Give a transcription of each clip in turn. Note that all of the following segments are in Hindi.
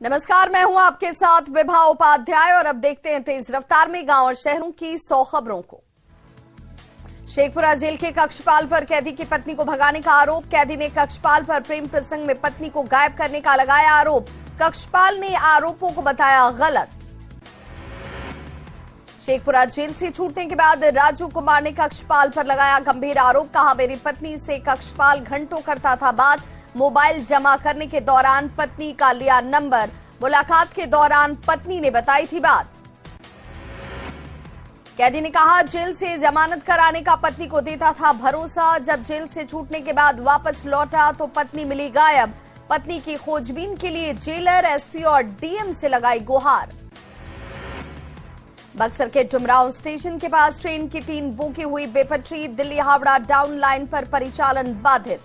नमस्कार, मैं हूं आपके साथ विभा उपाध्याय और अब देखते हैं तेज रफ्तार में गांव और शहरों की 100 खबरों को। शेखपुरा जेल के कक्षपाल पर कैदी की पत्नी को भगाने का आरोप। कैदी ने कक्षपाल पर प्रेम प्रसंग में पत्नी को गायब करने का लगाया आरोप। कक्षपाल ने आरोपों को बताया गलत। शेखपुरा जेल से छूटने के बाद राजू कुमार ने कक्षपाल पर लगाया गंभीर आरोप। कहा, मेरी पत्नी से कक्षपाल घंटों करता था बात। मोबाइल जमा करने के दौरान पत्नी का लिया नंबर। मुलाकात के दौरान पत्नी ने बताई थी बात। कैदी ने कहा, जेल से जमानत कराने का पत्नी को देता था भरोसा। जब जेल से छूटने के बाद वापस लौटा तो पत्नी मिली गायब। पत्नी की खोजबीन के लिए जेलर, एसपी और डीएम से लगाई गुहार। बक्सर के डुमरांव स्टेशन के पास ट्रेन की 3 बोगी हुई बेपटरी। दिल्ली हावड़ा डाउन लाइन पर परिचालन बाधित।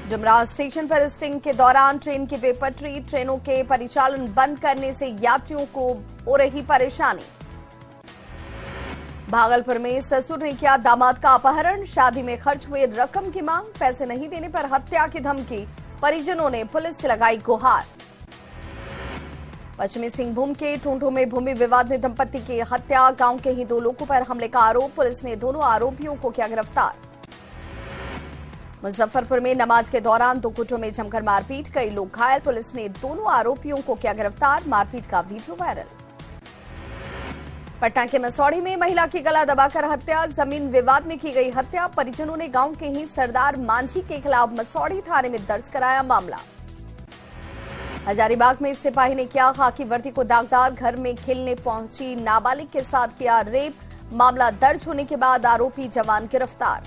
डुमरांव स्टेशन पर स्टिंग के दौरान ट्रेन की बेपटरी। ट्रेनों के परिचालन बंद करने से यात्रियों को हो रही परेशानी। भागलपुर में ससुर ने किया दामाद का अपहरण। शादी में खर्च हुए रकम की मांग। पैसे नहीं देने पर हत्या की धमकी। परिजनों ने पुलिस से लगाई गुहार। पश्चिमी सिंहभूम के टोंटो में भूमि विवाद में दंपति की हत्या। गांव के ही 2 लोगों पर हमले का आरोप। पुलिस ने दोनों आरोपियों को किया गिरफ्तार। मुजफ्फरपुर में नमाज के दौरान 2 गुटों में जमकर मारपीट। कई लोग घायल। पुलिस ने दोनों आरोपियों को किया गिरफ्तार। मारपीट का वीडियो वायरल। पटना के मसौढ़ी में महिला की गला दबाकर हत्या। जमीन विवाद में की गई हत्या। परिजनों ने गांव के ही सरदार मांझी के खिलाफ मसौढ़ी थाने में दर्ज कराया मामला। हजारीबाग में सिपाही ने किया खाकी वर्दी को दागदार। घर में खेलने पहुंची नाबालिग के साथ किया रेप। मामला दर्ज होने के बाद आरोपी जवान गिरफ्तार।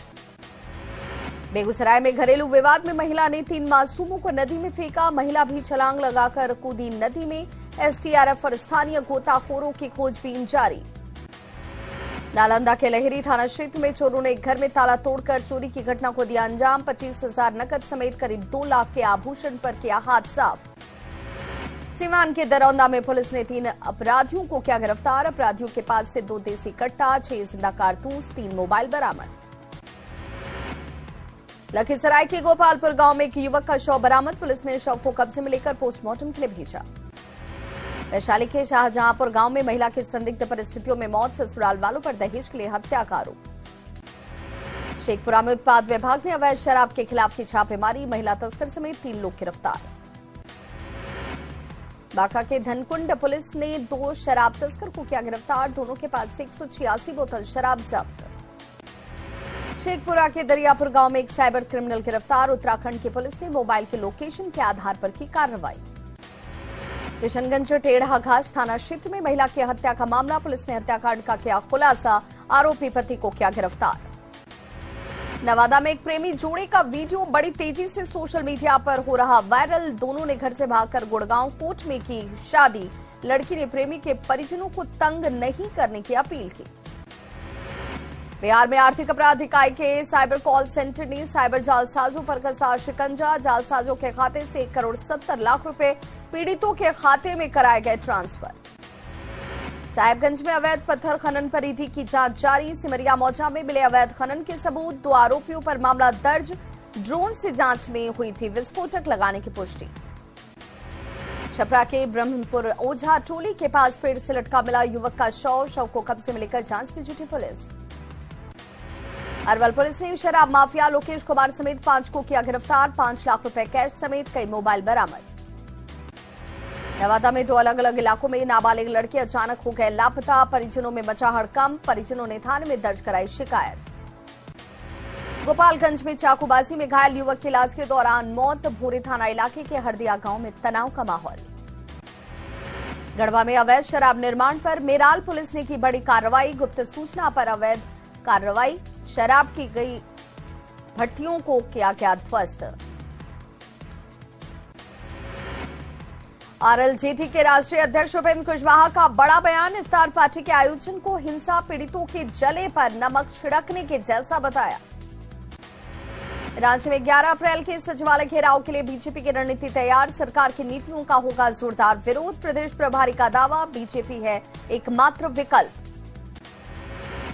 बेगूसराय में घरेलू विवाद में महिला ने 3 मासूमों को नदी में फेंका। महिला भी छलांग लगाकर कूदी नदी में। एसडीआरएफ और स्थानीय गोताखोरों की खोजबीन जारी। नालंदा के लहरी थाना क्षेत्र में चोरों ने एक घर में ताला तोड़कर चोरी की घटना को दिया अंजाम। 25,000 नकद समेत करीब 2 लाख के आभूषण पर किया हाथ साफ। सिवान के दरौंदा में पुलिस ने 3 अपराधियों को किया गिरफ्तार। अपराधियों के पास से 2 देसी कट्टा, 6 जिंदा कारतूस, 3 मोबाइल बरामद। लखीसराय के गोपालपुर गांव में एक युवक का शव बरामद। पुलिस ने शव को कब्जे में लेकर पोस्टमार्टम के लिए भेजा। वैशाली के शाहजहांपुर गांव में महिला की संदिग्ध परिस्थितियों में मौत। ससुराल वालों पर दहेज के लिए हत्या का आरोप। शेखपुरा में उत्पाद विभाग ने अवैध शराब के खिलाफ की छापेमारी। महिला तस्कर समेत 3 लोग गिरफ्तार। बांका के धनकुंड पुलिस ने 2 शराब तस्कर को किया गिरफ्तार। दोनों के पास से 186 बोतल शराब जब्त। शेखपुरा के दरियापुर गांव में एक साइबर क्रिमिनल गिरफ्तार। उत्तराखंड की पुलिस ने मोबाइल के लोकेशन के आधार पर की कार्रवाई। किशनगंज टेढ़ा घास थाना क्षेत्र में महिला की हत्या का मामला। पुलिस ने हत्याकांड का किया खुलासा। आरोपी पति को किया गिरफ्तार। नवादा में एक प्रेमी जोड़े का वीडियो बड़ी तेजी से सोशल मीडिया पर हो रहा वायरल। दोनों ने घर से भागकर गुड़गांव कोर्ट में की शादी। लड़की ने प्रेमी के परिजनों को तंग नहीं करने की अपील की। बिहार में आर्थिक अपराध इकाई के साइबर कॉल सेंटर ने साइबर जालसाजों पर कसा शिकंजा। जालसाजों के खाते से 1,70,00,000 रुपए पीड़ितों के खाते में कराए गए ट्रांसफर। साहिबगंज में अवैध पत्थर खनन पर ईडी की जांच जारी। सिमरिया मौजा में मिले अवैध खनन के सबूत। 2 आरोपियों पर मामला दर्ज। ड्रोन से जांच में हुई थी विस्फोटक लगाने की पुष्टि। छपरा के ब्रह्मपुर ओझा टोली के पास पेड़ से लटका मिला युवक का शव को कब्जे में लेकर जांच में जुटी पुलिस। अरवल पुलिस ने शराब माफिया लोकेश कुमार समेत 5 को किया गिरफ्तार। 5 लाख रुपए कैश समेत कई मोबाइल बरामद। नवादा में 2 अलग अलग इलाकों में नाबालिग लड़के अचानक हो गए लापता। परिजनों में मचा हड़कंप। परिजनों ने थाने में दर्ज कराई शिकायत। गोपालगंज में चाकूबाजी में घायल युवक की इलाज के दौरान मौत। भोरे थाना इलाके के हरदिया गांव में तनाव का माहौल। गढ़वा में अवैध शराब निर्माण पर मेराल पुलिस ने की बड़ी कार्रवाई। गुप्त सूचना पर अवैध कार्रवाई। शराब की गई भट्टियों को किया गया ध्वस्त। आरएलजेडी के राष्ट्रीय अध्यक्ष उपेंद्र कुशवाहा का बड़ा बयान। इफ्तार पार्टी के आयोजन को हिंसा पीड़ितों के जले पर नमक छिड़कने के जैसा बताया। रांची में 11 अप्रैल के सचिवालय घेराव के लिए बीजेपी की रणनीति तैयार। सरकार की नीतियों का होगा जोरदार विरोध। प्रदेश प्रभारी का दावा, बीजेपी है एकमात्र विकल्प।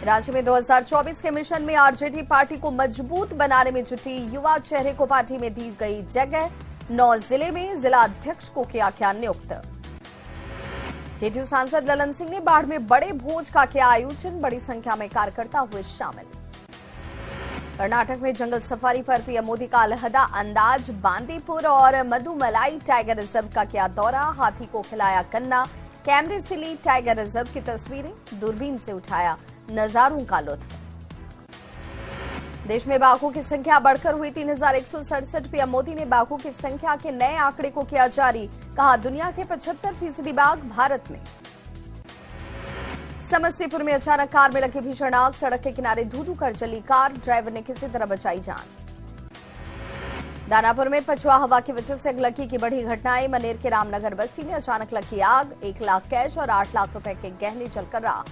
राज्य में 2024 के मिशन में आरजेडी पार्टी को मजबूत बनाने में जुटी। युवा चेहरे को पार्टी में दी गई जगह। 9 जिले में जिला अध्यक्ष को किया नियुक्त। जेडीयू सांसद ललन सिंह ने बाढ़ में बड़े भोज का किया आयोजन, बड़ी संख्या में कार्यकर्ता हुए शामिल। कर्नाटक में जंगल सफारी पर पीएम मोदी का अलहदा अंदाज, बांदीपुर और मधुमलाई टाइगर रिजर्व का किया दौरा, हाथी को खिलाया गन्ना, कैमरे से ली टाइगर रिजर्व की तस्वीरें, दूरबीन से उठाया नजारों का लुत्फ। देश में बाघों की संख्या बढ़कर हुई 3167। पीएम मोदी ने बाघों की संख्या के नए आंकड़े को किया जारी, कहा दुनिया के 75% बाघ भारत में। समस्तीपुर में अचानक कार में लगी भीषण आग, सड़क के किनारे धू-धू कर जली कार, ड्राइवर ने किसी तरह बचाई जान। दानापुर में पछुआ हवा की वजह से अगलगी की बढ़ी घटनाएं, मनेर के रामनगर बस्ती में अचानक लगी आग, 1 लाख कैश और 8 लाख रुपए के गहने जलकर राख।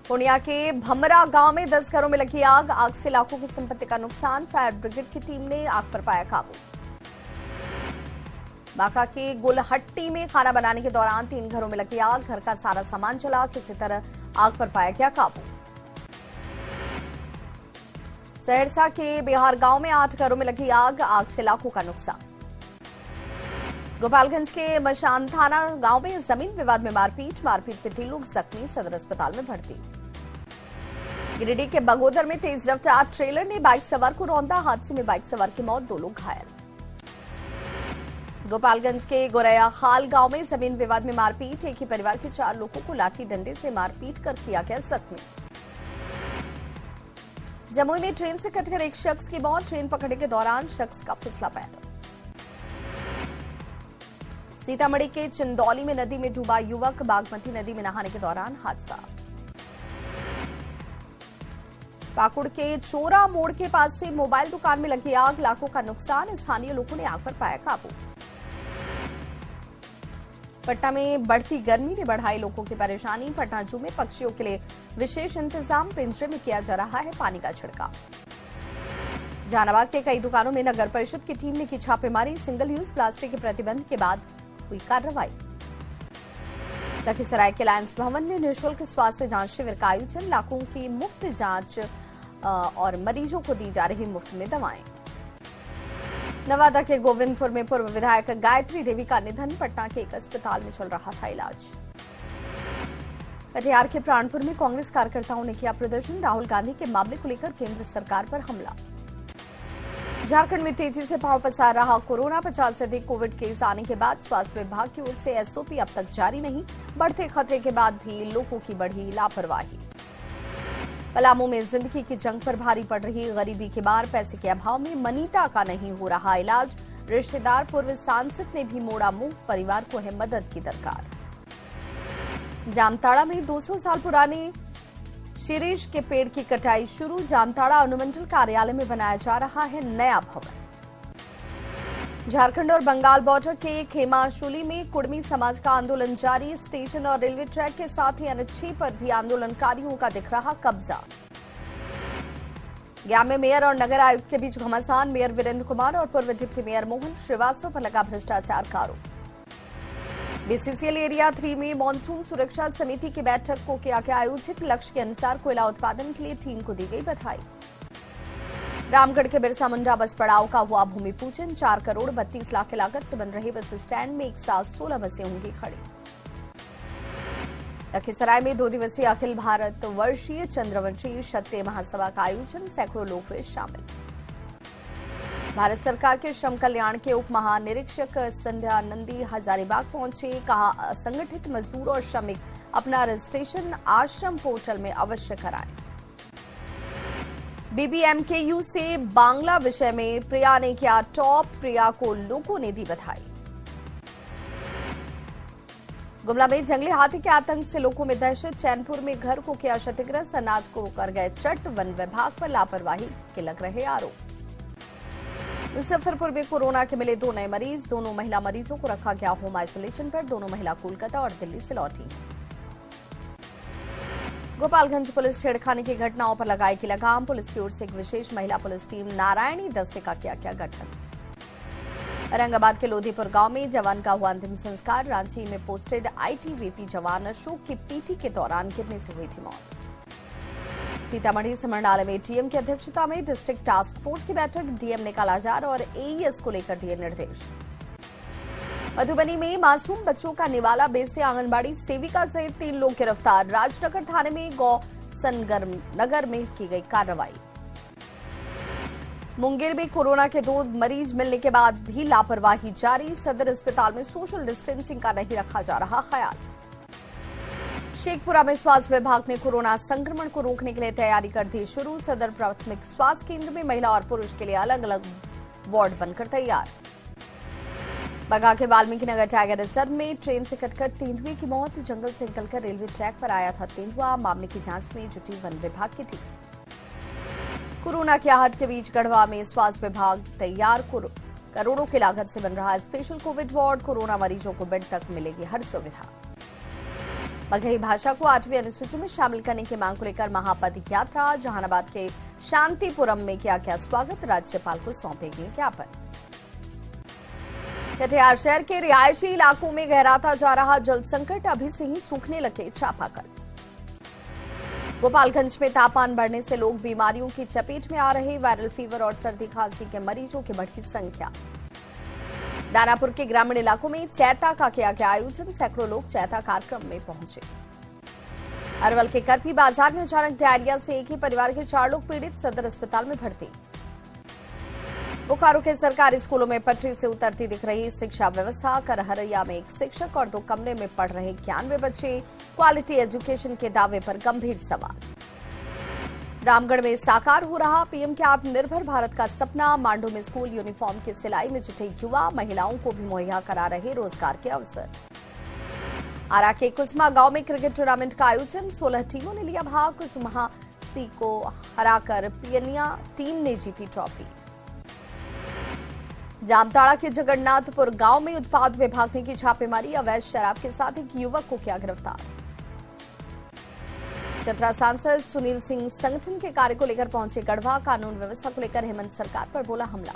पूर्णिया के भमरा गांव में 10 घरों में लगी आग से लाखों की संपत्ति का नुकसान, फायर ब्रिगेड की टीम ने आग पर पाया काबू। बांका के गुलहट्टी में खाना बनाने के दौरान 3 घरों में लगी आग, घर का सारा सामान जला, किसी तरह आग पर पाया गया काबू। सहरसा के बिहार गांव में 8 घरों में लगी आग से लाखों का नुकसान। गोपालगंज के मशान थाना गांव में जमीन विवाद में मारपीट में 3 लोग जख्मी, सदर अस्पताल में भर्ती। गिरिडीह के बगोदर में तेज रफ्तार ट्रेलर ने बाइक सवार को रौंदा, हादसे में बाइक सवार की मौत, 2 लोग घायल। गोपालगंज के गोरैया खाल गांव में जमीन विवाद में मारपीट, एक ही परिवार के 4 लोगों को लाठी डंडे से मारपीट कर किया गया जख्मी। जमुई में ट्रेन से कटकर एक शख्स की मौत, ट्रेन पकड़ने के दौरान शख्स का फिसला पैर। सीतामढ़ी के चंदौली में नदी में डूबा युवक, बागमती नदी में नहाने के दौरान हादसा। पाकुड़ के चोरा मोड़ के पास से मोबाइल दुकान में लगी आग, लाखों का नुकसान, स्थानीय लोगों ने आग पर पाया काबू। पटना में बढ़ती गर्मी ने बढ़ाई लोगों की परेशानी, पटना जू में पक्षियों के लिए विशेष इंतजाम, पिंजरे में किया जा रहा है पानी का छिड़काव। जहानाबाद के कई दुकानों में नगर परिषद की टीम ने की छापेमारी, सिंगल यूज प्लास्टिक के प्रतिबंध के बाद हुई कार्रवाई। लखीसराय के लायंस भवन में निःशुल्क स्वास्थ्य जांच शिविर का आयोजन, लाखों की मुफ्त जांच और मरीजों को दी जा रही मुफ्त में दवाएं। नवादा के गोविंदपुर में पूर्व विधायक गायत्री देवी का निधन, पटना के एक अस्पताल में चल रहा था इलाज। कटिहार के प्राणपुर में कांग्रेस कार्यकर्ताओं ने किया प्रदर्शन, राहुल गांधी के मामले को लेकर केंद्र सरकार पर हमला। झारखंड में तेजी से पांव पसार रहा कोरोना, 50 से अधिक कोविड केस आने के बाद स्वास्थ्य विभाग की ओर से एसओपी अब तक जारी नहीं, बढ़ते खतरे के बाद भी लोगों की बढ़ी लापरवाही। पलामू में जिंदगी की जंग पर भारी पड़ रही गरीबी के मार, पैसे के अभाव में मनीता का नहीं हो रहा इलाज, रिश्तेदार पूर्व सांसद ने भी मोड़ा मुंह, परिवार को है मदद की दरकार। जामताड़ा में 200 साल पुराने शिरीष के पेड़ की कटाई शुरू, जामताड़ा अनुमंडल कार्यालय में बनाया जा रहा है नया भवन। झारखंड और बंगाल बॉर्डर के खेमाशुली में कुड़मी समाज का आंदोलन जारी, स्टेशन और रेलवे ट्रैक के साथ ही NH6 पर भी आंदोलनकारियों का दिख रहा कब्जा। गया में मेयर और नगर आयुक्त के बीच घमासान, मेयर वीरेंद्र कुमार और पूर्व डिप्टी मेयर मोहन श्रीवास्तव पर लगा भ्रष्टाचार का आरोप। बीसीसीएल एरिया 3 में मानसून सुरक्षा समिति की बैठक को किया गया आयोजित, लक्ष्य के अनुसार कोयला उत्पादन के लिए टीम को दी गई बधाई। रामगढ़ के बिरसा मुंडा बस पड़ाव का हुआ भूमि पूजन, 4 करोड़ 32 लाख की लागत से बन रहे बस स्टैंड में एक साथ 16 बसें होंगी खड़ी। लखीसराय में 2 दिवसीय अखिल भारत वर्षीय चंद्रवंशी क्षत्रिय महासभा का आयोजन, सैकड़ों लोग हुए शामिल। भारत सरकार के श्रम कल्याण के उप महानिरीक्षक संध्या नंदी हजारीबाग पहुंचे, कहा असंगठित मजदूर और श्रमिक अपना रजिस्ट्रेशन आश्रम पोर्टल में अवश्य कराएं। BBMKU से बांग्ला विषय में प्रिया ने किया टॉप, प्रिया को लोगों ने दी बधाई। गुमला में जंगली हाथी के आतंक से लोगों में दहशत, चैनपुर में घर को किया क्षतिग्रस्त, अनाज को कर गए चट, वन विभाग पर लापरवाही के लग रहे आरोप। मुजफ्फरपुर में कोरोना के मिले 2 नए मरीज, दोनों महिला मरीजों को रखा गया होम आइसोलेशन पर, दोनों महिला कोलकाता और दिल्ली से लौटी। गोपालगंज पुलिस छेड़खानी की घटनाओं पर लगाएगी लगाम, पुलिस की ओर से एक विशेष महिला पुलिस टीम नारायणी दस्ते का किया गठन। औरंगाबाद के लोधीपुर गांव में जवान का हुआ अंतिम संस्कार, रांची में पोस्टेड ITBP जवान अशोक की पीटी के दौरान गिरने से हुई थी मौत। सीतामढ़ी समरनाला में डीएम की अध्यक्षता में डिस्ट्रिक्ट टास्क फोर्स की बैठक, डीएम ने कालाजार और एईएस को लेकर दिए निर्देश। मधुबनी में मासूम बच्चों का निवाला बेचते आंगनबाड़ी सेविका सहित 3 लोग गिरफ्तार। राजनगर थाने में गौ संगम नगर में की गई कार्रवाई। मुंगेर में कोरोना के 2 मरीज मिलने के बाद भी लापरवाही जारी। सदर अस्पताल में सोशल डिस्टेंसिंग का नहीं रखा जा रहा ख्याल। शेखपुरा में स्वास्थ्य विभाग ने कोरोना संक्रमण को रोकने के लिए तैयारी कर दी शुरू। सदर प्राथमिक स्वास्थ्य केंद्र में महिला और पुरुष के लिए अलग अलग वार्ड बनकर तैयार। बगा के वाल्मीकि नगर टाइगर रिजर्व में ट्रेन से कटकर तेंदुए की मौत। जंगल से निकलकर रेलवे ट्रैक पर आया था तेंदुआ। मामले की जांच में जुटी वन विभाग की टीम। कोरोना की आहट के बीच गढ़वा में स्वास्थ्य विभाग तैयार। करोड़ों की लागत से बन रहा स्पेशल कोविड वार्ड। कोरोना मरीजों को बेड तक मिलेगी हर सुविधा। मगही भाषा को 8वीं अनुसूची में शामिल करने की मांग को लेकर महापद यात्रा। जहानाबाद के शांतिपुरम में किया गया स्वागत। राज्यपाल को सौंपेंगे ज्ञापन। कटिहार शहर के रिहायशी इलाकों में गहराता जा रहा जल संकट, अभी से ही सूखने लगे चापाकल। गोपालगंज में तापमान बढ़ने से लोग बीमारियों की चपेट में आ रहे। वायरल फीवर और सर्दी खांसी के मरीजों की बढ़ी संख्या। दानापुर के ग्रामीण इलाकों में चैता का किया गया आयोजन। सैकड़ों लोग चैता कार्यक्रम में पहुंचे। अरवल के करपी बाजार में अचानक डायरिया से एक ही परिवार के 4 लोग पीड़ित, सदर अस्पताल में भर्ती। बोकारो के सरकारी स्कूलों में पटरी से उतरती दिख रही शिक्षा व्यवस्था। करहरिया में एक शिक्षक और 2 कमरे में पढ़ रहे 91 बच्चे। क्वालिटी एजुकेशन के दावे पर गंभीर सवाल। रामगढ़ में साकार हो रहा पीएम के आत्मनिर्भर भारत का सपना। मांडू में स्कूल यूनिफॉर्म की सिलाई में जुटे युवा, महिलाओं को भी मुहैया करा रहे रोजगार के अवसर। आरा के कुसमा गांव में क्रिकेट टूर्नामेंट का आयोजन। 16 टीमों ने लिया भाग। कुसमा सी को हराकर पियनिया टीम ने जीती ट्रॉफी। जामताड़ा के जगन्नाथपुर गांव में उत्पाद विभाग ने की छापेमारी। अवैध शराब के साथ एक युवक को किया गिरफ्तार। चतरा सांसद सुनील सिंह संगठन के कार्य को लेकर पहुंचे गढ़वा। कानून व्यवस्था को लेकर हेमंत सरकार पर बोला हमला।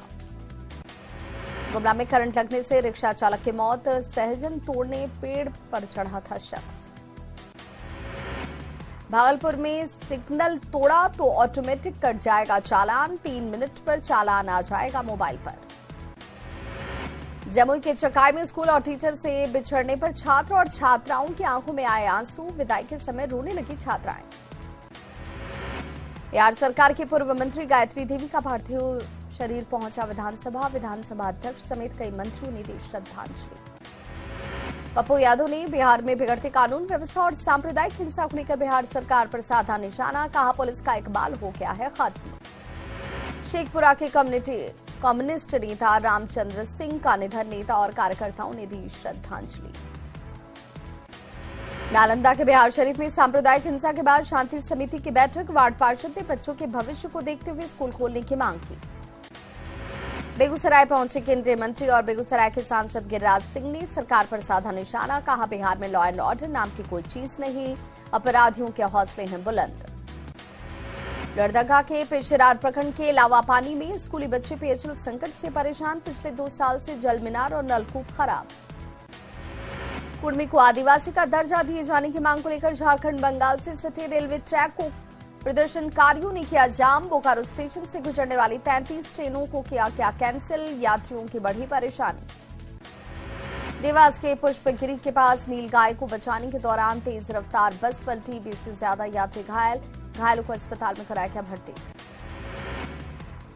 गुमला में करंट लगने से रिक्शा चालक की मौत। सहजन तोड़ने पेड़ पर चढ़ा था शख्स। भागलपुर में सिग्नल तोड़ा तो ऑटोमेटिक कट जाएगा चालान। 3 मिनट पर चालान आ जाएगा मोबाइल पर। जमुई के चकाई में स्कूल और टीचर से बिछड़ने पर छात्र और छात्राओं की आंखों में आए आंसू। विदाई के समय रोने लगी छात्राएं। बिहार सरकार की पूर्व मंत्री गायत्री देवी का पार्थिव शरीर पहुंचा विधानसभा। विधानसभा अध्यक्ष समेत कई मंत्रियों ने दी श्रद्धांजलि। पप्पू यादव ने बिहार में बिगड़ती कानून व्यवस्था और सांप्रदायिक हिंसा को लेकर बिहार सरकार पर साधा निशाना। कहा पुलिस का इकबाल हो गया है खत्म। शेखपुरा के कम्युनिस्ट नेता रामचंद्र सिंह का निधन। नेता और कार्यकर्ताओं ने दी श्रद्धांजलि। नालंदा के बिहार शरीफ में सांप्रदायिक हिंसा के बाद शांति समिति की बैठक। वार्ड पार्षद ने बच्चों के भविष्य को देखते हुए स्कूल खोलने की मांग की। बेगूसराय पहुंचे केंद्रीय मंत्री और बेगूसराय के सांसद गिरिराज सिंह ने सरकार पर साधा निशाना। कहा बिहार में लॉ एंड ऑर्डर नाम की कोई चीज नहीं, अपराधियों के हौसले हैं बुलंद। लड़दगा के पेशरार प्रखंड के लावापानी में स्कूली बच्चे पेयजल संकट से परेशान। पिछले 2 साल से जल मीनार और नलकूप खराब। कुर्मी को आदिवासी का दर्जा दिए जाने की मांग को लेकर झारखंड बंगाल से सटे रेलवे ट्रैक को प्रदर्शनकारियों ने किया जाम। बोकारो स्टेशन से गुजरने वाली 33 ट्रेनों को किया कैंसिल। यात्रियों की बढ़ी परेशानी। देवास के पुष्पगिरी के पास नीलगाय को बचाने के दौरान तेज रफ्तार बस पलटी। 20 से ज्यादा यात्री घायल। घायलों को अस्पताल में कराया गया भर्ती।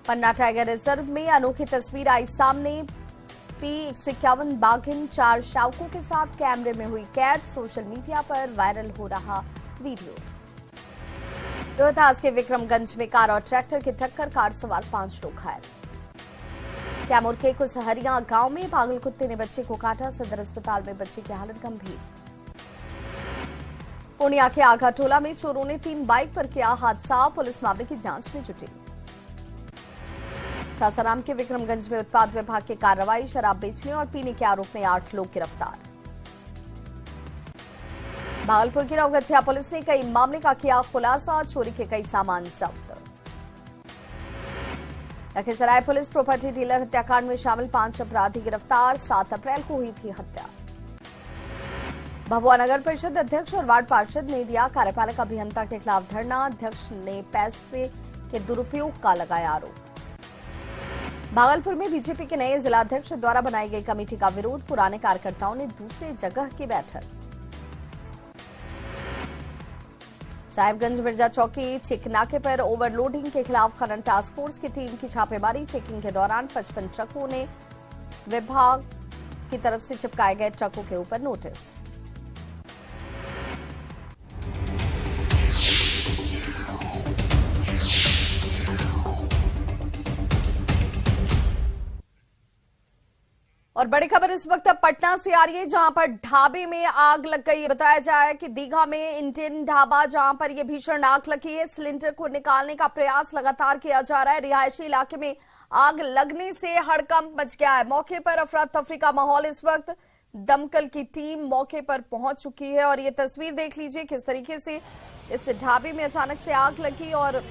पन्ना टाइगर रिजर्व में अनोखी तस्वीर आई सामने। P151 बाघिन 4 शावकों के साथ कैमरे में हुई कैद। सोशल मीडिया पर वायरल हो रहा वीडियो। रोहतास के विक्रमगंज में कार और ट्रैक्टर की टक्कर। कार सवार 5 लोग घायल। कैमूर के कुसहरिया गांव में पागल कुत्ते ने बच्चे को काटा। सदर अस्पताल में बच्चे की हालत गंभीर। पूर्णिया के आगा टोला में चोरों ने 3 बाइक पर किया हादसा। पुलिस मामले की जांच में जुटी। सासाराम के विक्रमगंज में उत्पाद विभाग की कार्रवाई। शराब बेचने और पीने के आरोप में 8 लोग गिरफ्तार। भागलपुर की नवगछिया पुलिस ने कई मामले का किया खुलासा। चोरी के कई सामान जब्त। लखीसराय पुलिस प्रॉपर्टी डीलर हत्याकांड में शामिल 5 अपराधी गिरफ्तार। 7 अप्रैल को हुई थी हत्या। भभुआ नगर परिषद अध्यक्ष और वार्ड पार्षद ने दिया कार्यपालक अभियंता के खिलाफ धरना। अध्यक्ष ने पैसे के दुरुपयोग का लगाया आरोप। भागलपुर में बीजेपी के नए जिलाध्यक्ष द्वारा बनाई गई कमेटी का विरोध। पुराने कार्यकर्ताओं ने दूसरे जगह की बैठक। साहिबगंज बिरजा चौकी चेक नाके पर ओवरलोडिंग के खिलाफ खनन टास्क फोर्स की टीम की छापेमारी। चेकिंग के दौरान 55 ट्रकों ने विभाग की तरफ से चिपकाए गए ट्रकों के ऊपर नोटिस। और बड़ी खबर इस वक्त पटना से आ रही है, जहां पर ढाबे में आग लग गई। बताया जाए कि दीघा में इंडियन ढाबा, जहां पर यह भीषण आग लगी है। सिलेंडर को निकालने का प्रयास लगातार किया जा रहा है। रिहायशी इलाके में आग लगने से हड़कंप मच गया है। मौके पर अफरा तफरी का माहौल इस वक्त। दमकल की टीम मौके पर पहुंच चुकी है और ये तस्वीर देख लीजिए किस तरीके से इस ढाबे में अचानक से आग लगी। और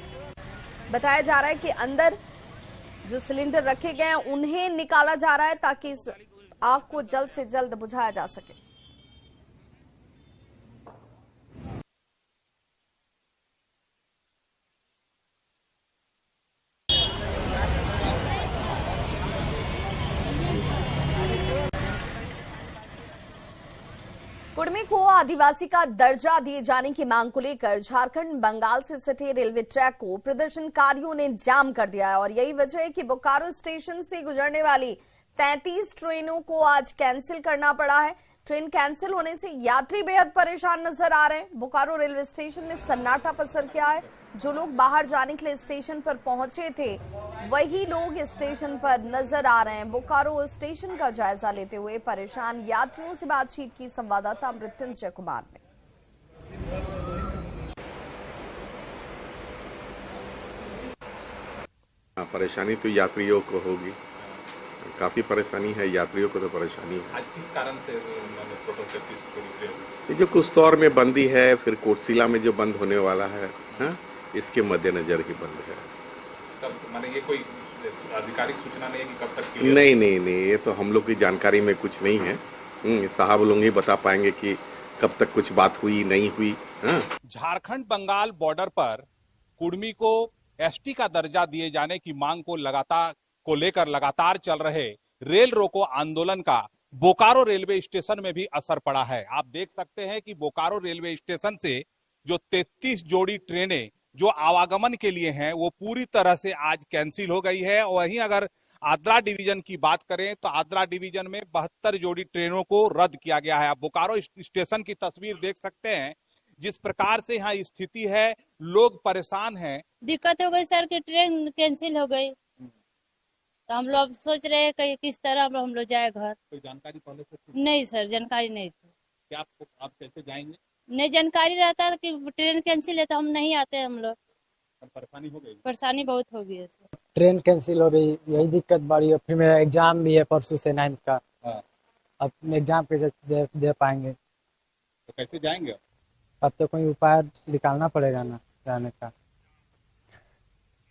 बताया जा रहा है कि अंदर जो सिलेंडर रखे गए हैं उन्हें निकाला जा रहा है ताकि इस आग को जल्द से जल्द बुझाया जा सके। कुड़मी को आदिवासी का दर्जा दिए जाने की मांग को लेकर झारखंड बंगाल से सटे रेलवे ट्रैक को प्रदर्शनकारियों ने जाम कर दिया है। और यही वजह है कि बोकारो स्टेशन से गुजरने वाली 33 ट्रेनों को आज कैंसिल करना पड़ा है। ट्रेन कैंसिल होने से यात्री बेहद परेशान नजर आ रहे हैं। बोकारो रेलवे स्टेशन में सन्नाटा पसर गया है। जो लोग बाहर जाने के लिए स्टेशन पर पहुंचे थे वही लोग स्टेशन पर नजर आ रहे हैं। बोकारो स्टेशन का जायजा लेते हुए परेशान यात्रियों से बातचीत की संवाददाता मृत्युंजय कुमार ने। परेशानी तो यात्रियों को होगी, काफी परेशानी है, यात्रियों को तो परेशानी है। आज किस कारण से उन्होंने ये जो कुस्तौर में बंदी है, फिर कोटशिला में जो बंद होने वाला है, इसके मद्देनजर ही बंद है। तब माने ये कोई आधिकारिक सूचना नहीं है कि कब तक? नहीं, ये तो हम लोग की जानकारी में कुछ नहीं है। साहब लोग ही बता पाएंगे कि कब तक कुछ बात हुई नहीं हुई। झारखंड बंगाल बॉर्डर पर कुड़मी को एसटी का दर्जा दिए जाने की मांग को लेकर लगातार चल रहे रेल रोको आंदोलन का बोकारो रेलवे स्टेशन में भी असर पड़ा है। आप देख सकते हैं कि बोकारो रेलवे स्टेशन से जो 33 जोड़ी ट्रेनें जो आवागमन के लिए हैं वो पूरी तरह से आज कैंसिल हो गई है। वहीं अगर आद्रा डिवीजन की बात करें तो आद्रा डिवीजन में 72 जोड़ी ट्रेनों को रद्द किया गया है। आप बोकारो स्टेशन की तस्वीर देख सकते हैं, जिस प्रकार से यहाँ स्थिति है, लोग परेशान हैं। दिक्कत हो गई सर कि ट्रेन कैंसिल हो गई, तो हम लोग सोच रहे हैं कि किस तरह हम लोग जाए घर। कोई जानकारी पहले से थी? नहीं सर, जानकारी नहीं थी। क्या आप कैसे जाएंगे? नहीं जानकारी रहता कि ट्रेन कैंसिल है तो हम नहीं आते। हम लोग परेशानी हो गई? परेशानी बहुत हो गई है सर। ट्रेन कैंसिल हो गई, यही दिक्कत बड़ी है। फिर मेरा एग्जाम भी है परसों से 9th का। अब एग्जाम कैसे दे पाएंगे? तो कैसे जाएंगे? अब तो कोई उपाय निकालना पड़ेगा ना जाने का।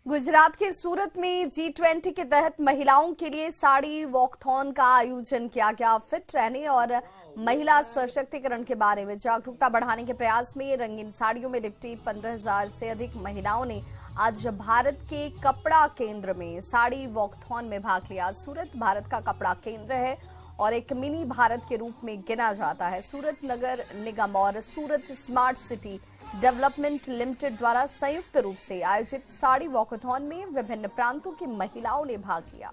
गुजरात के सूरत में G20 के तहत महिलाओं के लिए साड़ी वॉकथॉन का आयोजन किया गया। फिट रहने और महिला सशक्तिकरण के बारे में जागरूकता बढ़ाने के प्रयास में रंगीन साड़ियों में लिपटी 15,000 से अधिक महिलाओं ने आज भारत के कपड़ा केंद्र में साड़ी वॉकथॉन में भाग लिया। सूरत भारत का कपड़ा केंद्र है और एक मिनी भारत के रूप में गिना जाता है। सूरत नगर निगम और सूरत स्मार्ट सिटी डेवलपमेंट लिमिटेड द्वारा संयुक्त रूप से आयोजित साड़ी वॉकथॉन में विभिन्न प्रांतों की महिलाओं ने भाग लिया।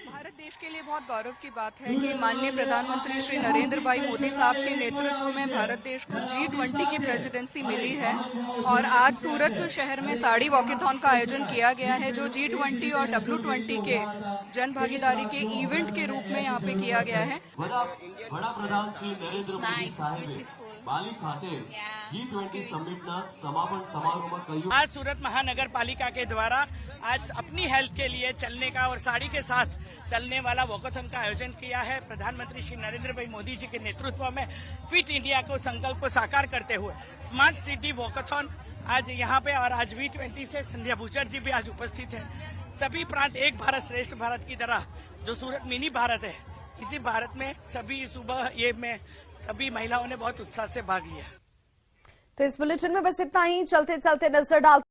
भारत देश के लिए बहुत गौरव की बात है कि माननीय प्रधानमंत्री श्री नरेंद्र भाई मोदी साहब के नेतृत्व में भारत देश को G20 की प्रेसिडेंसी मिली है और आज सूरत शहर में साड़ी वॉकेथॉन का आयोजन किया गया है, जो G20 और W20 के जन भागीदारी के इवेंट के रूप में यहाँ पे किया गया है। બાલી ખાતે G20 સમિટના સમાપન સમારોહમાં કહ્યું आज सूरत महानगर पालिका के द्वारा आज अपनी हेल्थ के लिए चलने का और साड़ी के साथ चलने वाला वॉकथॉन का आयोजन किया है। प्रधानमंत्री श्री नरेंद्र भाई मोदी जी के नेतृत्व में फिट इंडिया को संकल्प को साकार करते हुए स्मार्ट सिटी वॉकथॉन आज यहाँ पे और आज G20 से संध्या भूचर जी भी आज उपस्थित है। सभी प्रांत एक भारत श्रेष्ठ भारत की तरह जो सूरत मिनी भारत है, इसी भारत में सभी सुबह ये में सभी महिलाओं ने बहुत उत्साह से भाग लिया। तो इस बुलेटिन में बस इतना ही। चलते चलते नजर डाल